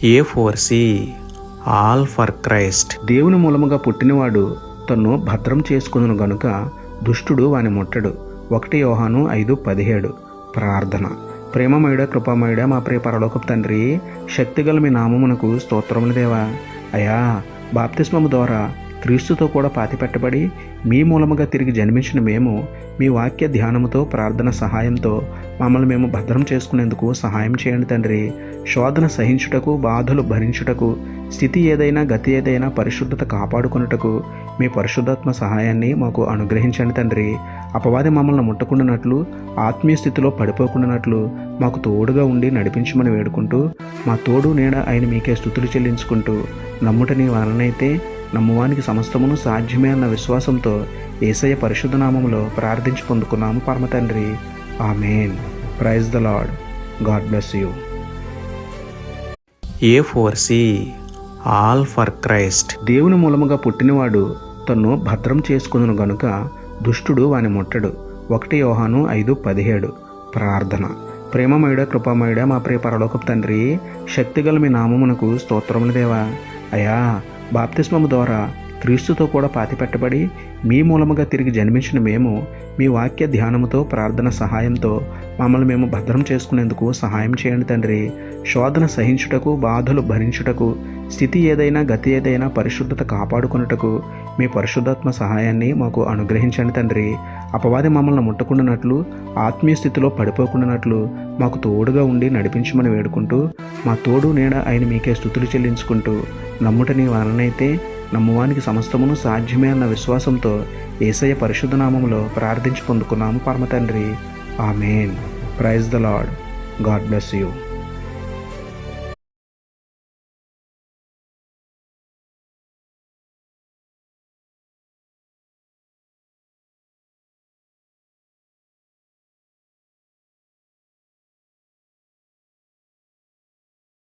A4C all for Christ. దేవుని మూలముగా పుట్టినవాడు తన్ను భద్రం చేసుకొనును గనుక దుష్టుడు వాని ముట్టడు. 1 యోహాను 5:17. ప్రార్థన. ప్రేమమయుడ కృపామయుడ మా ప్రియ పరలోకపు తండ్రి, శక్తిగల మీ నామమునకు స్తోత్రములు దేవా. అయా, బాప్తిస్మము ద్వారా క్రీస్తుతో కూడా పాతిపెట్టబడి మీ మూలముగా తిరిగి జన్మించిన మేము మీ వాక్య ధ్యానముతో ప్రార్థన సహాయంతో మమ్మల్ని మేము భద్రం చేసుకునేందుకు సహాయం చేయండి తండ్రి. శోధన సహించుటకు, బాధలు భరించుటకు, స్థితి ఏదైనా గతి ఏదైనా పరిశుద్ధత కాపాడుకొనుటకు మీ పరిశుద్ధాత్మ సహాయాన్ని మాకు అనుగ్రహించండి తండ్రి. అపవాది మమ్మల్ని ముట్టకుండానట్లు, ఆత్మీయ స్థితిలో పడిపోకుండానట్లు మాకు తోడుగా ఉండి నడిపించమని వేడుకుంటూ, మా తోడు నీడ ఆయన మీకే స్తుతులు చెల్లించుకుంటూ, నమ్ముట నీ వలనైతే నమ్మువానికి సమస్తమును సాధ్యమే అన్న విశ్వాసంతో యేసయ్య పరిశుద్ధ నామములో ప్రార్థించి పొందుకున్నాము పరమ తండ్రి. Amen. Praise the Lord. God bless you. A4C all for Christ. దేవుని మూలముగా పుట్టినవాడు తన్ను భద్రం చేసుకొనును గనుక దుష్టుడు వాని ముట్టడు. 1 యోహాను 5:17. ప్రార్థన. ప్రేమమయుడ కృపామయుడ మా ప్రియ పరలోకపు తండ్రి, శక్తిగల మీ నామమునకు స్తోత్రములు దేవా. అయా, బాప్తిస్మము ద్వారా క్రీస్తుతో కూడా పాతిపెట్టబడి మీ మూలముగా తిరిగి జన్మించిన మేము మీ వాక్య ధ్యానముతో ప్రార్థన సహాయంతో మమ్మల్ని మేము భద్రం చేసుకునేందుకు సహాయం చేయండి తండ్రి. శోధన సహించుటకు, బాధలు భరించుటకు, స్థితి ఏదైనా గతి ఏదైనా పరిశుద్ధత కాపాడుకొనుటకు మీ పరిశుద్ధాత్మ సహాయాన్ని మాకు అనుగ్రహించండి తండ్రి. అపవాది మమ్మల్ని ముట్టకుండానట్లు, ఆత్మీయ స్థితిలో పడిపోకుండానట్లు మాకు తోడుగా ఉండి నడిపించమని వేడుకుంటూ, మా తోడు నీడ ఆయన మీకే స్తుతులు చెల్లించుకుంటూ, నమ్ముట నీ వలనైతే నమ్మువానికి సమస్తమును సాధ్యమే అన్న విశ్వాసంతో యేసయ్య పరిశుద్ధ నామములో ప్రార్థించి పొందుకున్నాము పరమ తండ్రి. Amen. Praise the Lord. God bless you.